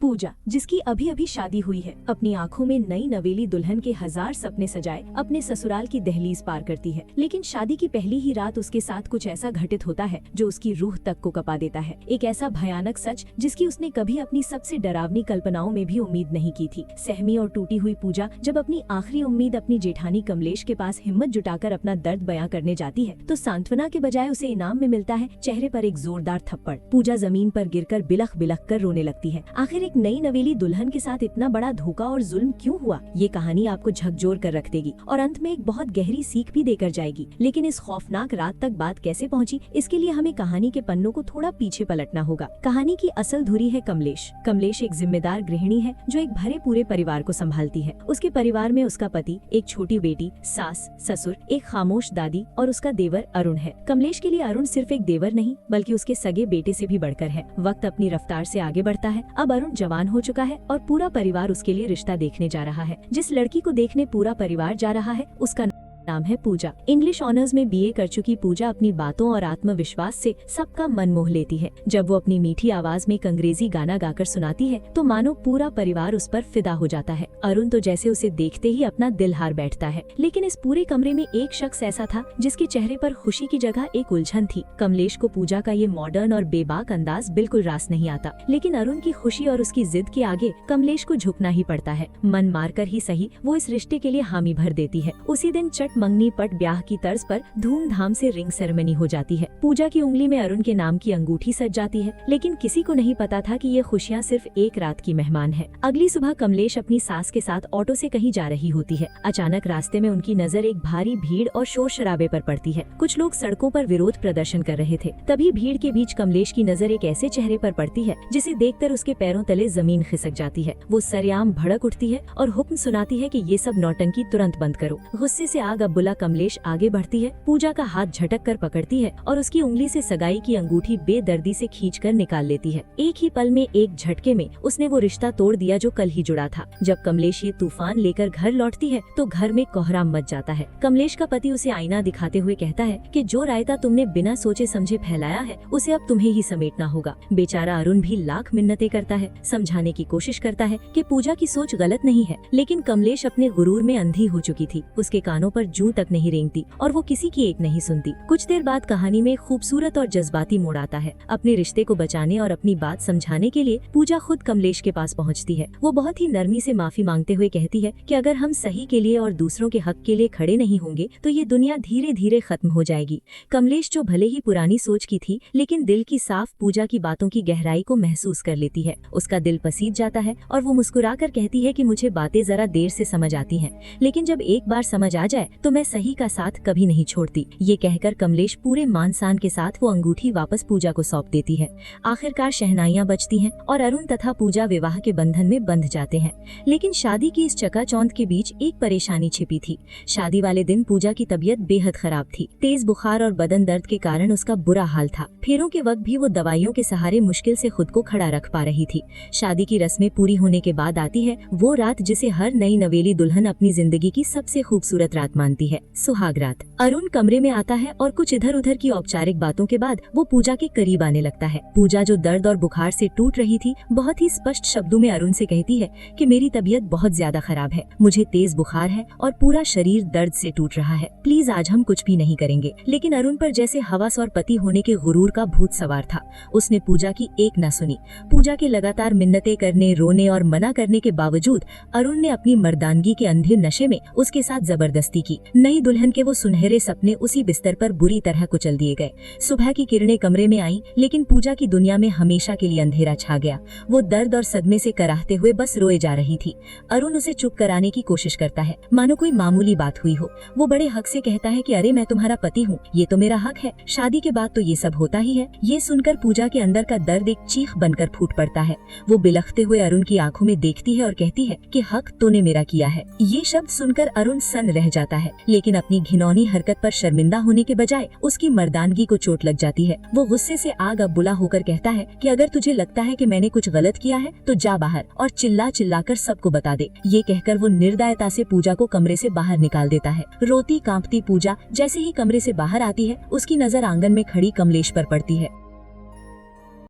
पूजा, जिसकी अभी अभी शादी हुई है, अपनी आंखों में नई नवेली दुल्हन के हजार सपने सजाए अपने ससुराल की दहलीज पार करती है। लेकिन शादी की पहली ही रात उसके साथ कुछ ऐसा घटित होता है जो उसकी रूह तक को कपा देता है। एक ऐसा भयानक सच जिसकी उसने कभी अपनी सबसे डरावनी कल्पनाओं में भी उम्मीद नहीं की थी। सहमी और टूटी हुई पूजा जब अपनी आखिरी उम्मीद अपनी जेठानी कमलेश के पास हिम्मत जुटाकर अपना दर्द बयां करने जाती है तो सांत्वना के बजाय उसे इनाम में मिलता है चेहरे पर एक जोरदार थप्पड़। पूजा जमीन पर गिरकर बिलख बिलख कर रोने लगती है। आखिर एक नई नवेली दुल्हन के साथ इतना बड़ा धोखा और जुल्म क्यों हुआ, ये कहानी आपको झकझोर कर रख देगी और अंत में एक बहुत गहरी सीख भी देकर जाएगी। लेकिन इस खौफनाक रात तक बात कैसे पहुंची, इसके लिए हमें कहानी के पन्नों को थोड़ा पीछे पलटना होगा। कहानी की असल धुरी है कमलेश। कमलेश एक जिम्मेदार गृहिणी है जो एक भरे पूरे परिवार को संभालती है। उसके परिवार में उसका पति, एक छोटी बेटी, सास, ससुर, एक खामोश दादी और उसका देवर अरुण है। कमलेश के लिए अरुण सिर्फ एक देवर नहीं बल्कि उसके सगे बेटे से भी बढ़कर है। वक्त अपनी रफ्तार से आगे बढ़ता है। अब अरुण जवान हो चुका है और पूरा परिवार उसके लिए रिश्ता देखने जा रहा है। जिस लड़की को देखने पूरा परिवार जा रहा है उसका नाम है पूजा। इंग्लिश ऑनर्स में बीए कर चुकी पूजा अपनी बातों और आत्मविश्वास से सबका मन मोह लेती है। जब वो अपनी मीठी आवाज में एक अंग्रेजी गाना गाकर सुनाती है तो मानो पूरा परिवार उस पर फिदा हो जाता है। अरुण तो जैसे उसे देखते ही अपना दिल हार बैठता है। लेकिन इस पूरे कमरे में एक शख्स ऐसा था जिसके चेहरे पर खुशी की जगह एक उलझन थी। कमलेश को पूजा का ये मॉडर्न और बेबाक अंदाज बिल्कुल रास नहीं आता, लेकिन अरुण की खुशी और उसकी जिद के आगे कमलेश को झुकना ही पड़ता है। मन मारकर ही सही वो इस रिश्ते के लिए हामी भर देती है। उसी दिन चट मंगनी पट ब्याह की तर्ज पर धूमधाम से रिंग सेरेमनी हो जाती है। पूजा की उंगली में अरुण के नाम की अंगूठी सज जाती है, लेकिन किसी को नहीं पता था कि ये खुशियाँ सिर्फ एक रात की मेहमान है। अगली सुबह कमलेश अपनी सास के साथ ऑटो से कहीं जा रही होती है। अचानक रास्ते में उनकी नजर एक भारी भीड़ और शोर शराबे पर पड़ती है। कुछ लोग सड़कों पर विरोध प्रदर्शन कर रहे थे। तभी भीड़ के बीच कमलेश की नजर एक ऐसे चेहरे पर पड़ती है जिसे देखकर उसके पैरों तले जमीन खिसक जाती है। वो सरेआम भड़क उठती है और हुक्म सुनाती है कि ये सब नौटंकी तुरंत बंद करो। गुस्से से आग अब्बुला कमलेश आगे बढ़ती है। पूजा का हाथ झटक कर पकड़ती है और उसकी उंगली से सगाई की अंगूठी बेदर्दी से खींचकर निकाल लेती है। एक ही पल में, एक झटके में उसने वो रिश्ता तोड़ दिया जो कल ही जुड़ा था। जब कमलेश ये तूफान लेकर घर लौटती है तो घर में कोहराम मच जाता है। कमलेश का पति उसे आईना दिखाते हुए कहता है कि जो रायता तुमने बिना सोचे समझे फैलाया है उसे अब तुम्हें ही समेटना होगा। बेचारा अरुण भी लाख मिन्नतें करता है, समझाने की कोशिश करता है कि पूजा की सोच गलत नहीं है, लेकिन कमलेश अपने गुरूर में अंधी हो चुकी थी। उसके कानों पर जूं तक नहीं रेंगती और वो किसी की एक नहीं सुनती। कुछ देर बाद कहानी में खूबसूरत और जज्बाती मोड़ आता है। अपने रिश्ते को बचाने और अपनी बात समझाने के लिए पूजा खुद कमलेश के पास पहुंचती है। वो बहुत ही नरमी से माफी मांगते हुए कहती है कि अगर हम सही के लिए और दूसरों के हक के लिए खड़े नहीं होंगे तो ये दुनिया धीरे धीरे खत्म हो जाएगी। कमलेश जो भले ही पुरानी सोच की थी लेकिन दिल की साफ पूजा की बातों की गहराई को महसूस कर लेती है। उसका दिल पसीज जाता है और वो मुस्कुराकर कहती है कि मुझे बातें जरा देर से समझ आती हैं, लेकिन जब एक बार समझ आ जाए तो मैं सही का साथ कभी नहीं छोड़ती। ये कहकर कमलेश पूरे मान सान के साथ वो अंगूठी वापस पूजा को सौंप देती है। आखिरकार शहनाइयां बजती हैं और अरुण तथा पूजा विवाह के बंधन में बंध जाते हैं। लेकिन शादी की इस चकाचौंध के बीच एक परेशानी छिपी थी। शादी वाले दिन पूजा की तबीयत बेहद खराब थी। तेज बुखार और बदन दर्द के कारण उसका बुरा हाल था। फेरों के वक्त भी वो दवाइयों के सहारे मुश्किल से खुद को खड़ा रख पा रही थी। शादी की रस्में पूरी होने के बाद आती है वो रात जिसे हर नई नवेली दुल्हन अपनी जिंदगी की सबसे खूबसूरत रात मानती है, सुहाग रात। अरुण कमरे में आता है और कुछ इधर उधर की औपचारिक बातों के बाद वो पूजा के करीब आने लगता है। पूजा जो दर्द और बुखार से टूट रही थी बहुत ही स्पष्ट शब्दों में अरुण से कहती है कि मेरी तबीयत बहुत ज्यादा खराब है, मुझे तेज बुखार है और पूरा शरीर दर्द से टूट रहा है, प्लीज आज हम कुछ भी नहीं करेंगे। लेकिन अरुण पर जैसे हवस और पति होने के गुरूर का भूत सवार था। उसने पूजा की एक न सुनी। पूजा के लगातार मिन्नतें करने, रोने और मना करने के बावजूद अरुण ने अपनी मर्दानगी के अंधे नशे में उसके साथ जबरदस्ती की। नई दुल्हन के वो सुनहरे सपने उसी बिस्तर पर बुरी तरह कुचल दिए गए। सुबह की किरणें कमरे में आईं, लेकिन पूजा की दुनिया में हमेशा के लिए अंधेरा छा गया। वो दर्द और सदमे से कराहते हुए बस रोए जा रही थी। अरुण उसे चुप कराने की कोशिश करता है, मानो कोई मामूली बात हुई हो। वो बड़े हक से कहता है कि अरे मैं तुम्हारा पति हूँ, ये तो मेरा हक है, शादी के बाद तो ये सब होता ही है। ये सुनकर पूजा के अंदर का दर्द एक चीख बनकर फूट पड़ता है। वो बिलखते हुए अरुण की आंखों में देखती है और कहती है कि हक तूने मेरा किया है। ये शब्द सुनकर अरुण सन्न रह जाता है, लेकिन अपनी घिनौनी हरकत पर शर्मिंदा होने के बजाय उसकी मर्दानगी को चोट लग जाती है। वो गुस्से से आग अब्बुला होकर कहता है कि अगर तुझे लगता है कि मैंने कुछ गलत किया है तो जा बाहर और चिल्ला चिल्लाकर सबको बता दे। ये कहकर वो निर्दयता से पूजा को कमरे से बाहर निकाल देता है। रोती कांपती पूजा जैसे ही कमरे से बाहर आती है उसकी नजर आंगन में खड़ी कमलेश पर पड़ती है।